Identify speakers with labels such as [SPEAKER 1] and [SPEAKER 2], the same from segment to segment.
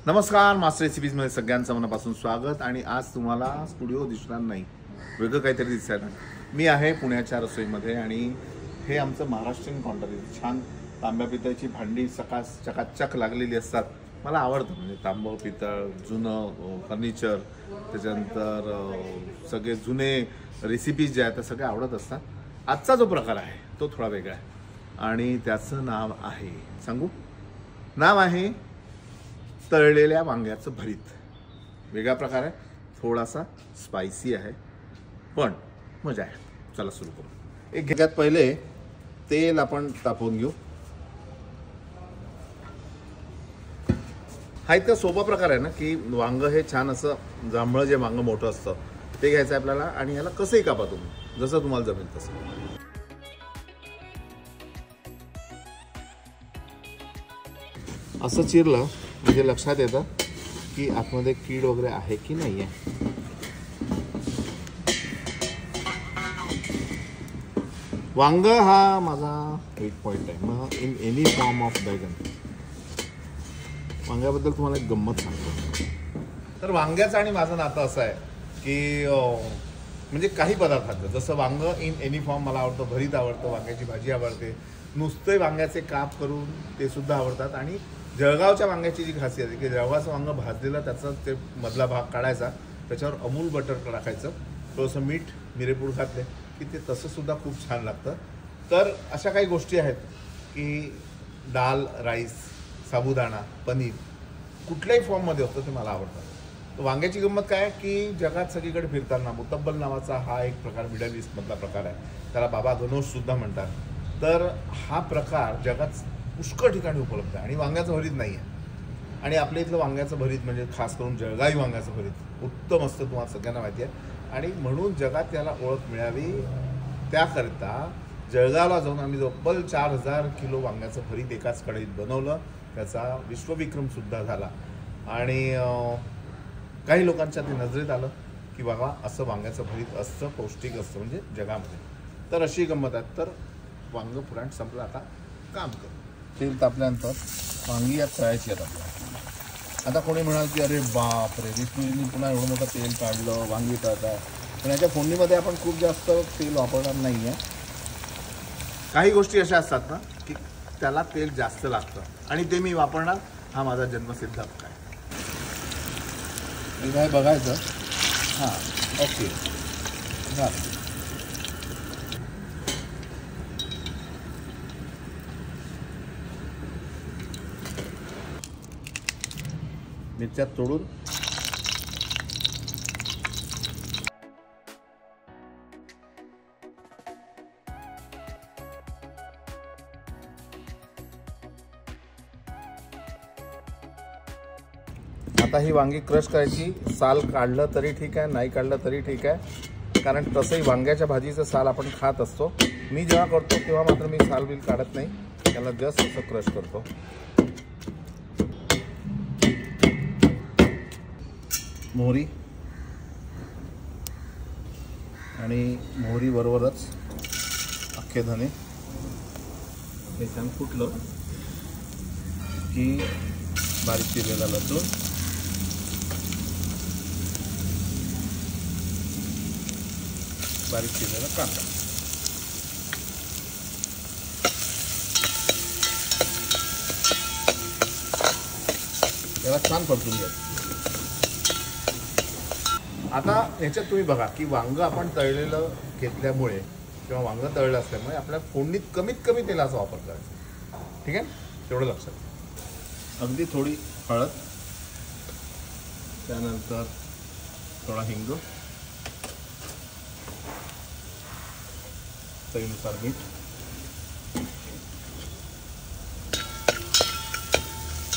[SPEAKER 1] नमस्कार, मास्टर रेसिपीजमध्ये सगळ्यांचं मनापासून स्वागत. आणि आज तुम्हाला स्टुडिओ दिसणार नाही, वेगळं काहीतरी दिसणार. मी आहे पुण्याच्या रसोईमध्ये आणि हे आमचं महाराष्ट्रीयन काउंटर आहे. छान तांब्या पितळची भांडी सकाळ चकाचक लागलेली असतात. मला आवडतं, म्हणजे तांबं पितळ, जुनं फर्निचर, त्याच्यानंतर सगळे जुने रेसिपीज जे आहेत त्या सगळे आवडत असतात. आजचा जो प्रकार आहे तो थोडा वेगळा आहे आणि त्याचं नाव आहे, सांगू, नाव आहे तळलेल्या वांग्याचं भरीत. वेगळा प्रकार आहे, थोडासा स्पायसी आहे, पण मजा आहे. चला सुरू करू. एक घेण्यात पहिले तेल आपण तापवून घेऊ. हा इतका सोपा प्रकार आहे ना की वांग हे छान असं जांभळं जे वांग मोठं असतं ते घ्यायचं आहे आपल्याला आणि याला कसंही कापा तुम्ही, जसं तुम्हाला जमेल तसं. असं चिरलं म्हणजे लक्षात येतं की आतमध्ये कीड वगैरे आहे की नाही आहे. वांग हा माझा वीक पॉईंट आहे. मग इन एनी फॉर्म ऑफ बैगन. वांग्याबद्दल तुम्हाला एक गंमत सांगतो. तर वांग्याचं आणि माझं नातं असं आहे की म्हणजे काही पदार्थांचं, जसं वांग इन एनी फॉर्म मला आवडतं, भरीत आवडतं, वांग्याची भाजी आवडते, नुसते वांग्याचे काप करून ते सुद्धा आवडतात. आणि जळगावच्या वांग्याची जी खासियत आहे की जळगावचं वांग भाजलेलं, त्याचा ते मधला भाग काढायचा, त्याच्यावर अमूल बटर टाकायचं, थोडंसं मीठ, मिरेपूड घातले की ते तसं सुद्धा खूप छान लागतं. तर अशा काही गोष्टी आहेत की दाल, राईस, साबुदाणा, पनीर कुठल्याही फॉर्ममध्ये होतं ते मला आवडतं. तर वांग्याची गंमत काय आहे की जगात सगळीकडे फिरताना मुतब्बल नावाचा हा एक प्रकार मिडल ईस्टमधला प्रकार आहे, त्याला बाबा गणोशसुद्धा म्हणतात. तर हा प्रकार जगात पुष्कळ ठिकाणी उपलब्ध आहे आणि वांग्याचं भरीत नाही आहे. आणि आपल्या इथलं वांग्याचं भरीत म्हणजे खास करून जळगावी वांग्याचं भरीत उत्तम असतं, तुम्हाला सगळ्यांना माहिती आहे. आणि म्हणून जगात त्याला ओळख मिळावी त्याकरिता जळगावला जाऊन आम्ही तब्बल 4000 किलो वांग्याचं भरीत एकाच कढईत बनवलं. त्याचा विश्वविक्रमसुद्धा झाला आणि काही लोकांच्या ते नजरेत आलं की बाबा असं वांग्याचं भरीत असतं, पौष्टिक असतं म्हणजे जगामध्ये. तर अशी गंमत आहे. तर वांग पुराण संपलं, आता काम कर. तेल तापल्यानंतर वांगी यात तळायची आहेत आपल्याला. आता कोणी म्हणाल की अरे बाप रे, विष्णूजींनी पुन्हा एवढं मोठं तेल काढलं, वांगी तळताय. पण याच्या फोडणीमध्ये आपण खूप जास्त तेल वापरणार नाही आहे. काही गोष्टी अशा असतात ना की त्याला तेल जास्त लागतं आणि ते मी वापरणार, हा माझा जन्मसिद्ध हक्क आहे. मी काय बघायचं. हां, ओके, झालं. मिरच्यात तोडून आता ही वांगी क्रश करायची. साल काढलं तरी ठीक आहे, नाही काढलं तरी ठीक आहे, कारण तसंही वांग्याच्या भाजीचं साल आपण खात असतो. मी जेव्हा करतो तेव्हा मात्र मी साल बिल काढत नाही, त्याला जस्ट असं क्रश करतो. मोहरी आणि मोहरी बरोबरच अख्खे धने हे छान फुटलं की बारीक चिरलेला लसूण, बारीक चिरलेला कांदा, याला छान परतून घ्या. आता ह्याच्यात तुम्ही बघा की वांग आपण तळलेलं घेतल्यामुळे किंवा वांग तळलं असल्यामुळे आपल्या फोडणीत कमीत कमी तेलाचा वापर करायचा. ठीक आहे, तेवढं लक्षात. अगदी थोडी हळद, त्यानंतर थोडा हिंग, चवीनुसार मीठ.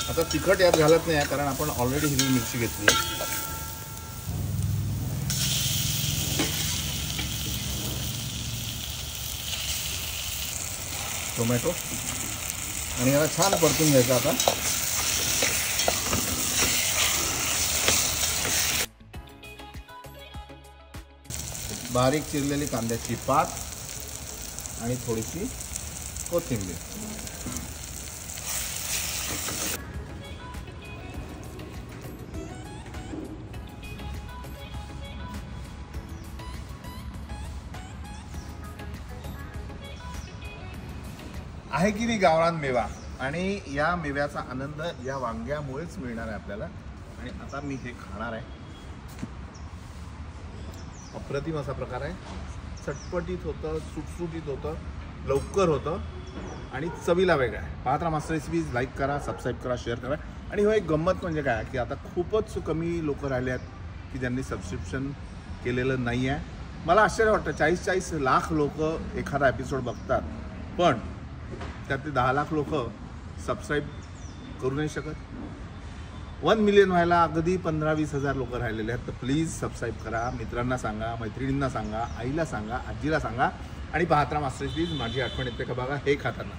[SPEAKER 1] आता तिखट यात घालत नाही आहे कारण आपण ऑलरेडी हिरवी मिरची घेतली. टोमॅटो आणि याला छान परतून घ्यायचं. आता बारीक चिरलेली कांद्याची पात आणि थोडीशी कोथिंबीर. आहे की नाही गावरान मेवा, आणि या मेव्याचा आनंद या वांग्यामुळेच मिळणार आहे आपल्याला. आणि आता मी हे खाणार आहे. अप्रतिम असा प्रकार आहे. चटपटीत होतं, सुटसुटीत होतं, लवकर होतं आणि चवीला वेगळं आहे. पाहत राहा मास्टर रेसिपीज. लाईक करा, सबस्क्राईब करा, शेअर करा. आणि हो एक गंमत म्हणजे काय की आता खूपच कमी लोक राहिले आहेत की ज्यांनी सबस्क्रिप्शन केलेलं नाही आहे. मला आश्चर्य वाटतं, 40-40 लाख लोक एखादा एपिसोड बघतात, पण त्यातले 10 लाख लोक सबस्क्राईब करू नाही शकत. 1 मिलियन व्हायला अगदी 15-20 हजार लोक राहिलेले आहेत. तर प्लीज सबस्क्राईब करा, मित्रांना सांगा, मैत्रिणींना सांगा, आईला सांगा, आजीला सांगा. आणि पाहत राहा मास्टर रेसिपीज. माझी आठवण येते का बघा हे खाताना.